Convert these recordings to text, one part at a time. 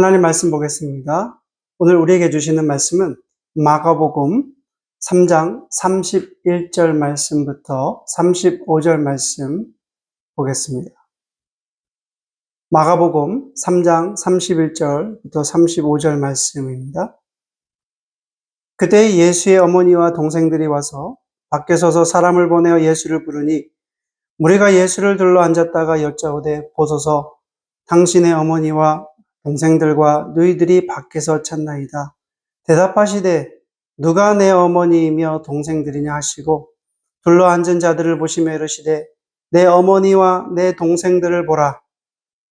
하나님 말씀 보겠습니다. 오늘 우리에게 주시는 말씀은 마가복음 3장 31절 말씀부터 35절 말씀 보겠습니다. 마가복음 3장 31절부터 35절 말씀입니다. 그때 예수의 어머니와 동생들이 와서 밖에 서서 사람을 보내어 예수를 부르니 무리가 예수를 둘러 앉았다가 여짜오되 보소서 당신의 어머니와 동생들과 너희들이 밖에서 찾나이다. 대답하시되 누가 내 어머니이며 동생들이냐 하시고 둘러 앉은 자들을 보시며 이르시되 내 어머니와 내 동생들을 보라.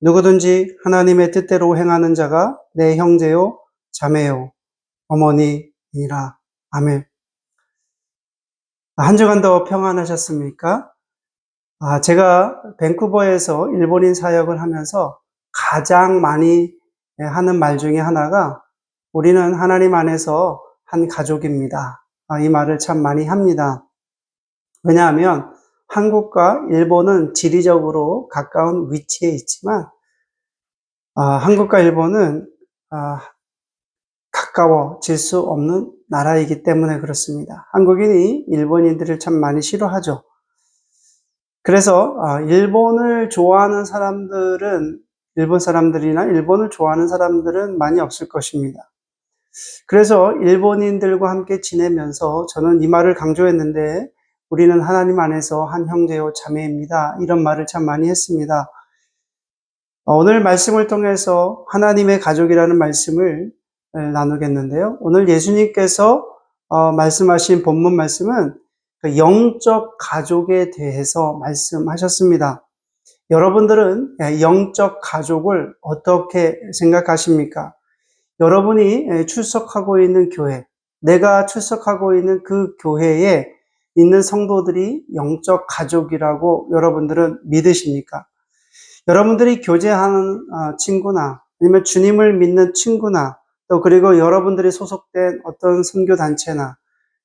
누구든지 하나님의 뜻대로 행하는 자가 내 형제요 자매요 어머니이라. 아멘. 한 주간도 평안하셨습니까? 제가 밴쿠버에서 일본인 사역을 하면서 가장 많이 하는 말 중에 하나가 우리는 하나님 안에서 한 가족입니다. 이 말을 참 많이 합니다. 왜냐하면 한국과 일본은 지리적으로 가까운 위치에 있지만 한국과 일본은 가까워질 수 없는 나라이기 때문에 그렇습니다. 한국인이 일본인들을 참 많이 싫어하죠. 그래서 일본을 좋아하는 사람들은 일본 사람들이나 일본을 좋아하는 사람들은 많이 없을 것입니다. 그래서 일본인들과 함께 지내면서 저는 이 말을 강조했는데 우리는 하나님 안에서 한 형제요 자매입니다. 이런 말을 참 많이 했습니다. 오늘 말씀을 통해서 하나님의 가족이라는 말씀을 나누겠는데요. 오늘 예수님께서 말씀하신 본문 말씀은 영적 가족에 대해서 말씀하셨습니다. 여러분들은 영적 가족을 어떻게 생각하십니까? 여러분이 출석하고 있는 교회, 내가 출석하고 있는 그 교회에 있는 성도들이 영적 가족이라고 여러분들은 믿으십니까? 여러분들이 교제하는 친구나 아니면 주님을 믿는 친구나 또 그리고 여러분들이 소속된 어떤 선교단체나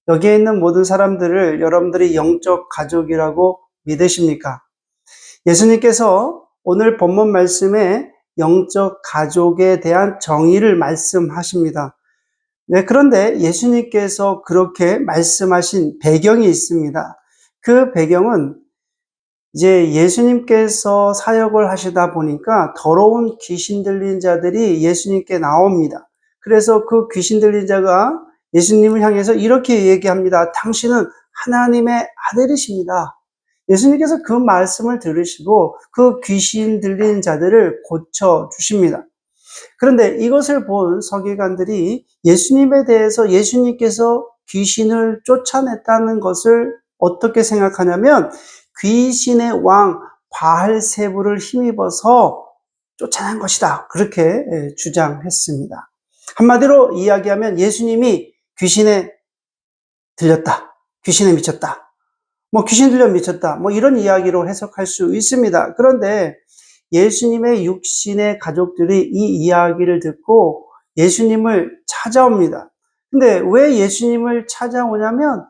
여기에 있는 모든 사람들을 여러분들이 영적 가족이라고 믿으십니까? 예수님께서 오늘 본문 말씀에 영적 가족에 대한 정의를 말씀하십니다. 네, 그런데 예수님께서 그렇게 말씀하신 배경이 있습니다. 그 배경은 이제 예수님께서 사역을 하시다 보니까 더러운 귀신 들린 자들이 예수님께 나옵니다. 그래서 그 귀신 들린 자가 예수님을 향해서 이렇게 얘기합니다. 당신은 하나님의 아들이십니다. 예수님께서 그 말씀을 들으시고 그 귀신 들린 자들을 고쳐 주십니다. 그런데 이것을 본 서기관들이 예수님에 대해서 예수님께서 귀신을 쫓아냈다는 것을 어떻게 생각하냐면 귀신의 왕 바알세불을 힘입어서 쫓아낸 것이다. 그렇게 주장했습니다. 한마디로 이야기하면 예수님이 귀신에 들렸다. 귀신에 미쳤다. 귀신 들려 미쳤다. 이런 이야기로 해석할 수 있습니다. 그런데 예수님의 육신의 가족들이 이 이야기를 듣고 예수님을 찾아옵니다. 근데 왜 예수님을 찾아오냐면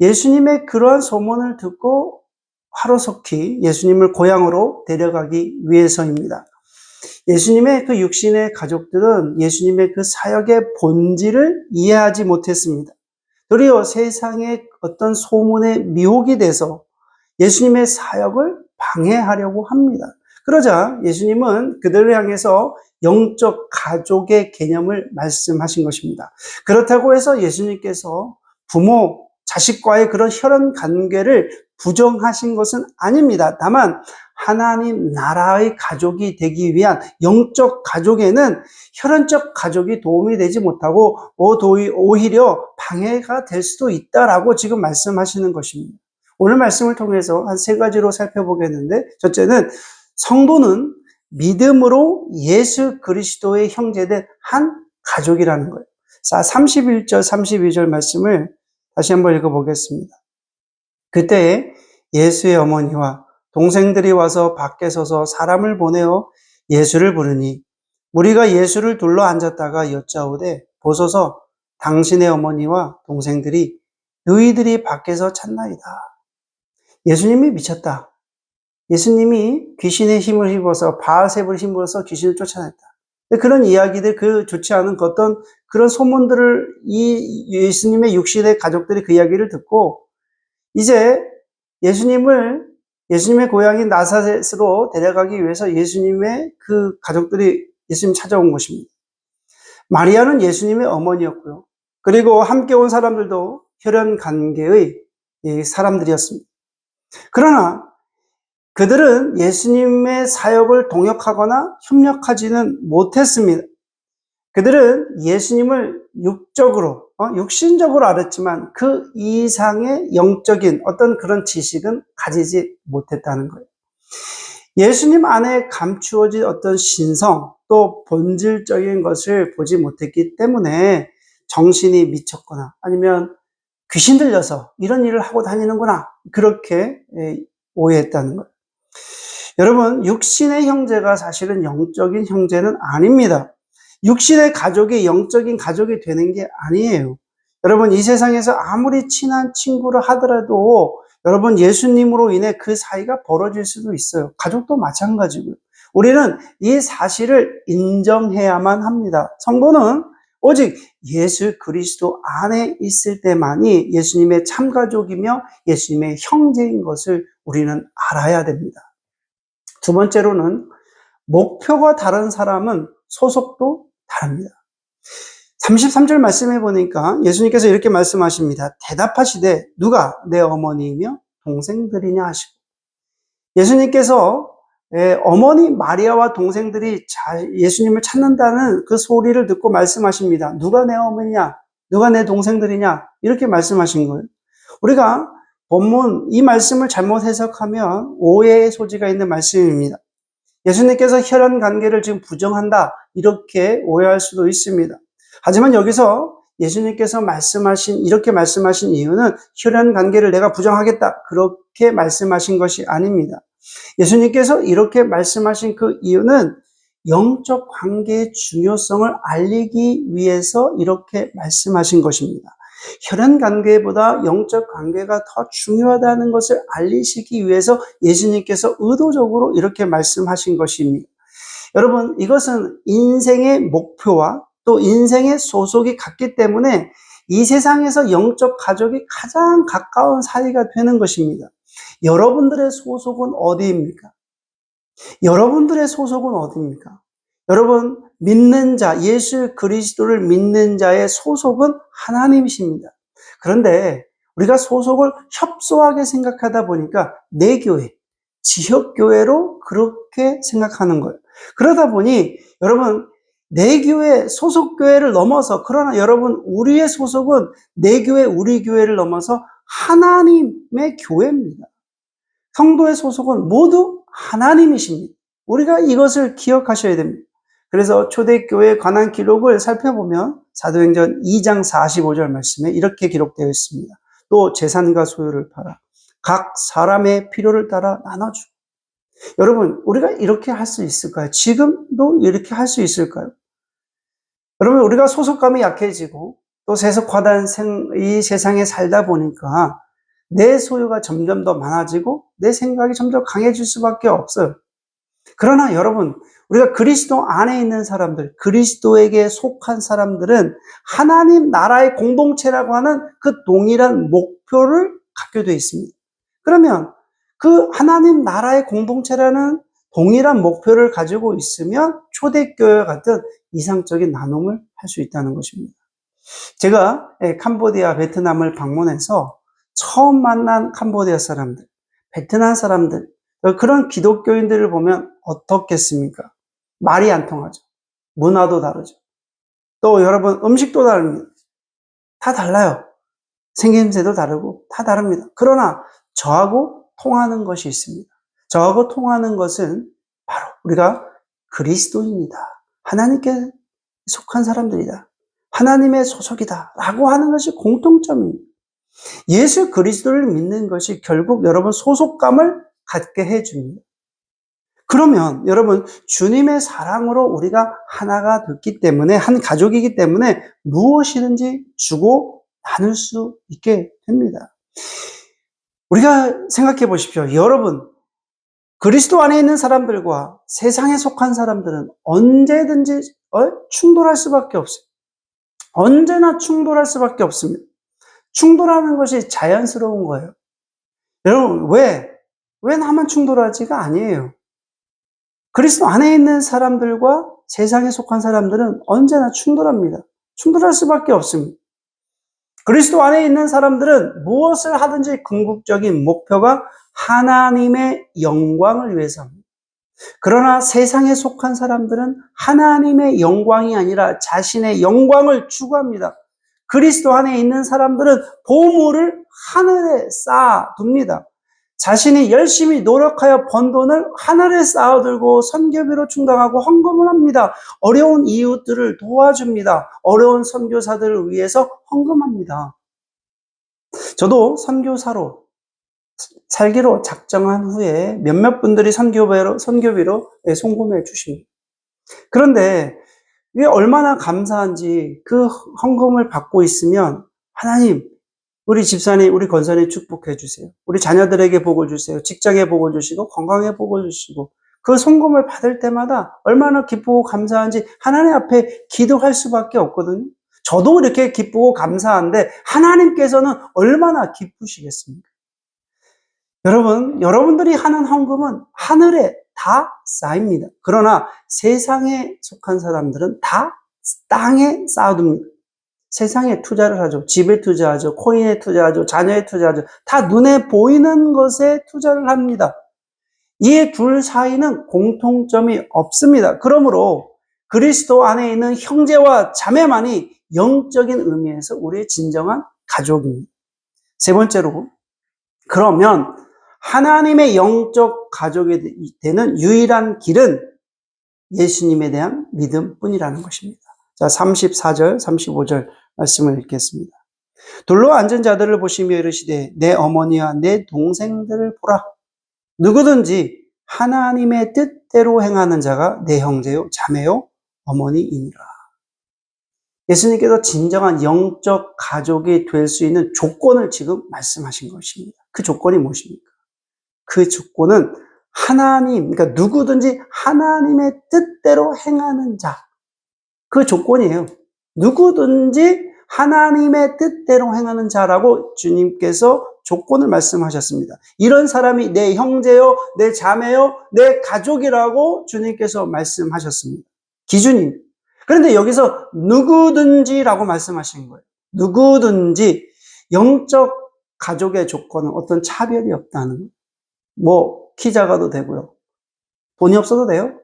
예수님의 그러한 소문을 듣고 하루속히 예수님을 고향으로 데려가기 위해서입니다. 예수님의 그 육신의 가족들은 예수님의 그 사역의 본질을 이해하지 못했습니다. 도리어 세상의 어떤 소문에 미혹이 돼서 예수님의 사역을 방해하려고 합니다. 그러자 예수님은 그들을 향해서 영적 가족의 개념을 말씀하신 것입니다. 그렇다고 해서 예수님께서 부모, 자식과의 그런 혈연 관계를 부정하신 것은 아닙니다. 다만 하나님 나라의 가족이 되기 위한 영적 가족에는 혈연적 가족이 도움이 되지 못하고 오히려 방해가 될 수도 있다라고 지금 말씀하시는 것입니다. 오늘 말씀을 통해서 한 세 가지로 살펴보겠는데, 첫째는 성도는 믿음으로 예수 그리스도의 형제된 한 가족이라는 거예요. 자, 31절, 32절 말씀을 다시 한번 읽어보겠습니다. 그때 예수의 어머니와 동생들이 와서 밖에 서서 사람을 보내어 예수를 부르니 우리가 예수를 둘러 앉았다가 여짜오되 보소서 당신의 어머니와 동생들이 너희들이 밖에서 찾나이다. 예수님이 미쳤다. 예수님이 귀신의 힘을 힘입어서 바알세불을 힘입어서 귀신을 쫓아냈다. 그런 이야기들, 그 좋지 않은 어떤 그런 소문들을 이 예수님의 육신의 가족들이 그 이야기를 듣고 이제 예수님의 고향인 나사렛으로 데려가기 위해서 예수님의 그 가족들이 예수님 찾아온 것입니다. 마리아는 예수님의 어머니였고요. 그리고 함께 온 사람들도 혈연 관계의 사람들이었습니다. 그러나 그들은 예수님의 사역을 동역하거나 협력하지는 못했습니다. 그들은 예수님을 육신적으로 알았지만 그 이상의 영적인 어떤 그런 지식은 가지지 못했다는 거예요. 예수님 안에 감추어진 어떤 신성 또 본질적인 것을 보지 못했기 때문에 정신이 미쳤거나 아니면 귀신 들려서 이런 일을 하고 다니는구나 그렇게 오해했다는 거예요. 여러분, 육신의 형제가 사실은 영적인 형제는 아닙니다. 육신의 가족이 영적인 가족이 되는 게 아니에요. 여러분, 이 세상에서 아무리 친한 친구를 하더라도 여러분, 예수님으로 인해 그 사이가 벌어질 수도 있어요. 가족도 마찬가지고요. 우리는 이 사실을 인정해야만 합니다. 성도는 오직 예수 그리스도 안에 있을 때만이 예수님의 참가족이며 예수님의 형제인 것을 우리는 알아야 됩니다. 두 번째로는 목표가 다른 사람은 소속도 다릅니다. 33절 말씀해 보니까 예수님께서 이렇게 말씀하십니다. 대답하시되 누가 내 어머니이며 동생들이냐 하시고 예수님께서 어머니 마리아와 동생들이 예수님을 찾는다는 그 소리를 듣고 말씀하십니다. 누가 내 어머니냐? 누가 내 동생들이냐? 이렇게 말씀하신 거예요. 우리가 본문 이 말씀을 잘못 해석하면 오해의 소지가 있는 말씀입니다. 예수님께서 혈연 관계를 지금 부정한다 이렇게 오해할 수도 있습니다. 하지만 여기서 예수님께서 이렇게 말씀하신 이유는 혈연 관계를 내가 부정하겠다 그렇게 말씀하신 것이 아닙니다. 예수님께서 이렇게 말씀하신 그 이유는 영적 관계의 중요성을 알리기 위해서 이렇게 말씀하신 것입니다. 혈연 관계보다 영적 관계가 더 중요하다는 것을 알리시기 위해서 예수님께서 의도적으로 이렇게 말씀하신 것입니다. 여러분, 이것은 인생의 목표와 또 인생의 소속이 같기 때문에 이 세상에서 영적 가족이 가장 가까운 사이가 되는 것입니다. 여러분들의 소속은 어디입니까? 여러분들의 소속은 어디입니까? 여러분, 믿는 자, 예수 그리스도를 믿는 자의 소속은 하나님이십니다. 그런데 우리가 소속을 협소하게 생각하다 보니까 내 교회, 지역교회로 그렇게 생각하는 거예요. 그러다 보니 여러분, 내 교회, 소속교회를 넘어서 그러나 여러분, 우리의 소속은 내 교회, 우리 교회를 넘어서 하나님의 교회입니다. 성도의 소속은 모두 하나님이십니다. 우리가 이것을 기억하셔야 됩니다. 그래서 초대교회에 관한 기록을 살펴보면 사도행전 2장 45절 말씀에 이렇게 기록되어 있습니다. 또 재산과 소유를 팔아 각 사람의 필요를 따라 나눠주고. 여러분, 우리가 이렇게 할 수 있을까요? 지금도 이렇게 할 수 있을까요? 여러분, 우리가 소속감이 약해지고 또 세속화된 이 세상에 살다 보니까 내 소유가 점점 더 많아지고 내 생각이 점점 강해질 수밖에 없어요. 그러나 여러분, 우리가 그리스도 안에 있는 사람들, 그리스도에게 속한 사람들은 하나님 나라의 공동체라고 하는 그 동일한 목표를 갖게 되어 있습니다. 그러면 그 하나님 나라의 공동체라는 동일한 목표를 가지고 있으면 초대교회와 같은 이상적인 나눔을 할 수 있다는 것입니다. 제가 캄보디아, 베트남을 방문해서 처음 만난 캄보디아 사람들, 베트남 사람들, 그런 기독교인들을 보면 어떻겠습니까? 말이 안 통하죠. 문화도 다르죠. 또 여러분, 음식도 다릅니다. 다 달라요. 생김새도 다르고 다 다릅니다. 그러나 저하고 통하는 것이 있습니다. 저하고 통하는 것은 바로 우리가 그리스도입니다. 하나님께 속한 사람들이다. 하나님의 소속이다. 라고 하는 것이 공통점입니다. 예수 그리스도를 믿는 것이 결국 여러분 소속감을 갖게 해줍니다. 그러면 여러분 주님의 사랑으로 우리가 하나가 됐기 때문에 한 가족이기 때문에 무엇이든지 주고 나눌 수 있게 됩니다. 우리가 생각해 보십시오. 여러분 그리스도 안에 있는 사람들과 세상에 속한 사람들은 언제든지 충돌할 수밖에 없어요. 언제나 충돌할 수밖에 없습니다. 충돌하는 것이 자연스러운 거예요. 여러분, 왜 나만 충돌하지가 아니에요. 그리스도 안에 있는 사람들과 세상에 속한 사람들은 언제나 충돌합니다. 충돌할 수밖에 없습니다. 그리스도 안에 있는 사람들은 무엇을 하든지 궁극적인 목표가 하나님의 영광을 위해서 합니다. 그러나 세상에 속한 사람들은 하나님의 영광이 아니라 자신의 영광을 추구합니다. 그리스도 안에 있는 사람들은 보물을 하늘에 쌓아둡니다. 자신이 열심히 노력하여 번 돈을 하늘에 쌓아들고 선교비로 충당하고 헌금을 합니다. 어려운 이웃들을 도와줍니다. 어려운 선교사들을 위해서 헌금합니다. 저도 선교사로 살기로 작정한 후에 몇몇 분들이 선교비로 송금해 주십니다. 그런데 이게 얼마나 감사한지 그 헌금을 받고 있으면 하나님, 우리 집사님, 우리 권사님 축복해 주세요. 우리 자녀들에게 복을 주세요. 직장에 복을 주시고 건강에 복을 주시고 그 송금을 받을 때마다 얼마나 기쁘고 감사한지 하나님 앞에 기도할 수밖에 없거든요. 저도 이렇게 기쁘고 감사한데 하나님께서는 얼마나 기쁘시겠습니까? 여러분들이 하는 헌금은 하늘에 다 쌓입니다. 그러나 세상에 속한 사람들은 다 땅에 쌓아둡니다. 세상에 투자를 하죠. 집에 투자하죠. 코인에 투자하죠. 자녀에 투자하죠. 다 눈에 보이는 것에 투자를 합니다. 이 둘 사이는 공통점이 없습니다. 그러므로 그리스도 안에 있는 형제와 자매만이 영적인 의미에서 우리의 진정한 가족입니다. 세 번째로, 그러면 하나님의 영적 가족이 되는 유일한 길은 예수님에 대한 믿음뿐이라는 것입니다. 자, 34절, 35절 말씀을 읽겠습니다. 둘러 앉은 자들을 보시며 이르시되 내 어머니와 내 동생들을 보라. 누구든지 하나님의 뜻대로 행하는 자가 내 형제요, 자매요, 어머니이니라. 예수님께서 진정한 영적 가족이 될 수 있는 조건을 지금 말씀하신 것입니다. 그 조건이 무엇입니까? 그 조건은 그러니까 누구든지 하나님의 뜻대로 행하는 자. 그 조건이에요. 누구든지 하나님의 뜻대로 행하는 자라고 주님께서 조건을 말씀하셨습니다. 이런 사람이 내 형제요, 내 자매요, 내 가족이라고 주님께서 말씀하셨습니다. 기준입니다. 그런데 여기서 누구든지라고 말씀하신 거예요. 누구든지 영적 가족의 조건은 어떤 차별이 없다는 거예요. 키 작아도 되고요. 돈이 없어도 돼요.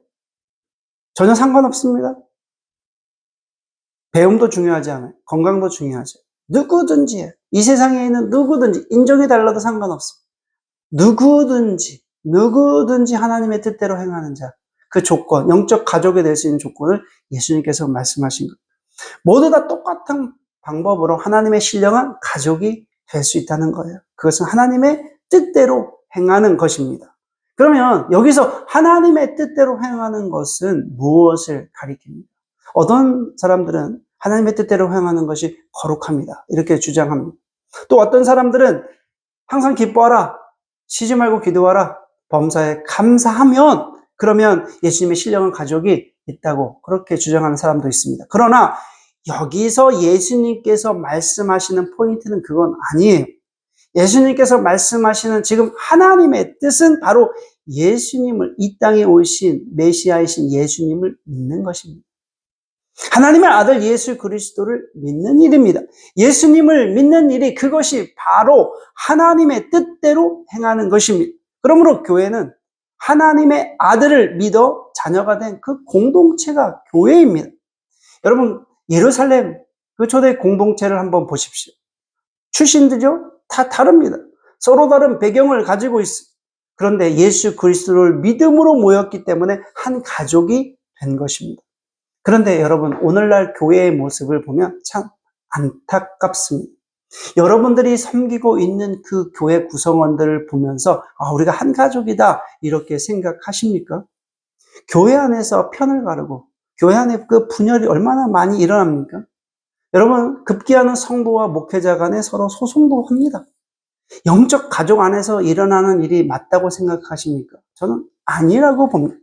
전혀 상관없습니다. 배움도 중요하지 않아요. 건강도 중요하죠. 누구든지요. 이 세상에 있는 누구든지 인종이 달라도 상관없습니다. 누구든지 하나님의 뜻대로 행하는 자. 그 조건, 영적 가족이 될 수 있는 조건을 예수님께서 말씀하신 것. 모두 다 똑같은 방법으로 하나님의 신령한 가족이 될 수 있다는 거예요. 그것은 하나님의 뜻대로 행하는 것입니다. 그러면 여기서 하나님의 뜻대로 행하는 것은 무엇을 가리킵니까? 어떤 사람들은 하나님의 뜻대로 행하는 것이 거룩합니다. 이렇게 주장합니다. 또 어떤 사람들은 항상 기뻐하라, 쉬지 말고 기도하라, 범사에 감사하면 그러면 예수님의 신령한 가족이 있다고 그렇게 주장하는 사람도 있습니다. 그러나 여기서 예수님께서 말씀하시는 포인트는 그건 아니에요. 예수님께서 말씀하시는 지금 하나님의 뜻은 바로 예수님을, 이 땅에 오신 메시아이신 예수님을 믿는 것입니다. 하나님의 아들 예수 그리스도를 믿는 일입니다. 예수님을 믿는 일이 그것이 바로 하나님의 뜻대로 행하는 것입니다. 그러므로 교회는 하나님의 아들을 믿어 자녀가 된 그 공동체가 교회입니다. 여러분, 예루살렘 그 초대 공동체를 한번 보십시오. 출신들이요? 다 다릅니다. 서로 다른 배경을 가지고 있어요. 그런데 예수 그리스도를 믿음으로 모였기 때문에 한 가족이 된 것입니다. 그런데 여러분, 오늘날 교회의 모습을 보면 참 안타깝습니다. 여러분들이 섬기고 있는 그 교회 구성원들을 보면서 우리가 한 가족이다 이렇게 생각하십니까? 교회 안에서 편을 가르고 교회 안에 그 분열이 얼마나 많이 일어납니까? 여러분, 급기야는 성도와 목회자 간에 서로 소송도 합니다. 영적 가족 안에서 일어나는 일이 맞다고 생각하십니까? 저는 아니라고 봅니다.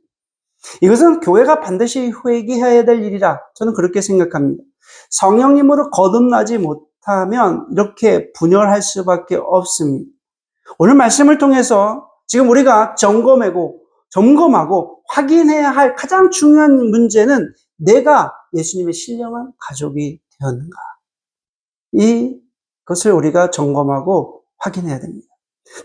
이것은 교회가 반드시 회개해야 될 일이라 저는 그렇게 생각합니다. 성령님으로 거듭나지 못하면 이렇게 분열할 수밖에 없습니다. 오늘 말씀을 통해서 지금 우리가 점검하고 확인해야 할 가장 중요한 문제는 내가 예수님의 신령한 가족이 되었는가. 이것을 우리가 점검하고 확인해야 됩니다.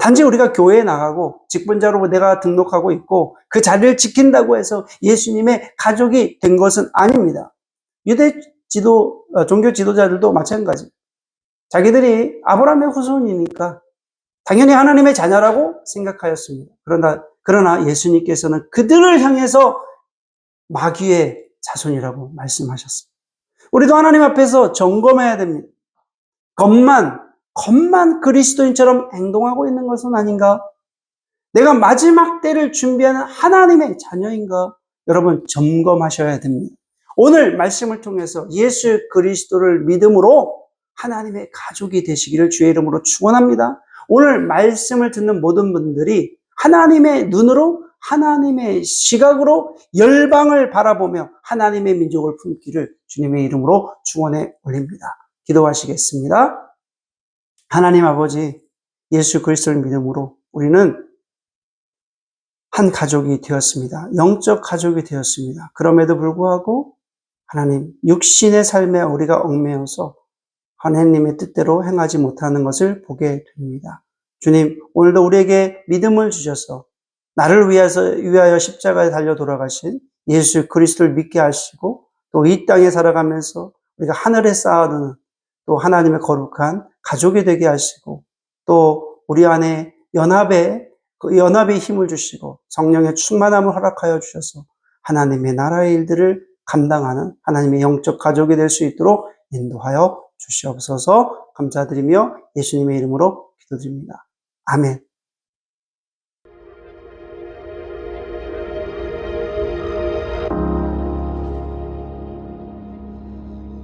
단지 우리가 교회에 나가고 직분자로 내가 등록하고 있고 그 자리를 지킨다고 해서 예수님의 가족이 된 것은 아닙니다. 유대 종교 지도자들도 마찬가지. 자기들이 아브라함의 후손이니까 당연히 하나님의 자녀라고 생각하였습니다. 그러나 예수님께서는 그들을 향해서 마귀의 자손이라고 말씀하셨습니다. 우리도 하나님 앞에서 점검해야 됩니다. 겉만 그리스도인처럼 행동하고 있는 것은 아닌가? 내가 마지막 때를 준비하는 하나님의 자녀인가? 여러분 점검하셔야 됩니다. 오늘 말씀을 통해서 예수 그리스도를 믿음으로 하나님의 가족이 되시기를 주의 이름으로 축원합니다. 오늘 말씀을 듣는 모든 분들이 하나님의 눈으로 하나님의 시각으로 열방을 바라보며 하나님의 민족을 품기를 주님의 이름으로 축원해 올립니다. 기도하시겠습니다. 하나님 아버지, 예수 그리스도를 믿음으로 우리는 한 가족이 되었습니다. 영적 가족이 되었습니다. 그럼에도 불구하고 하나님, 육신의 삶에 우리가 얽매여서 하나님의 뜻대로 행하지 못하는 것을 보게 됩니다. 주님, 오늘도 우리에게 믿음을 주셔서 나를 위하여 십자가에 달려 돌아가신 예수 그리스도를 믿게 하시고 또 이 땅에 살아가면서 우리가 하늘에 쌓아두는 또 하나님의 거룩한 가족이 되게 하시고 또 우리 안에 연합의 힘을 주시고 성령의 충만함을 허락하여 주셔서 하나님의 나라의 일들을 감당하는 하나님의 영적 가족이 될 수 있도록 인도하여 주시옵소서. 감사드리며 예수님의 이름으로 기도드립니다. 아멘.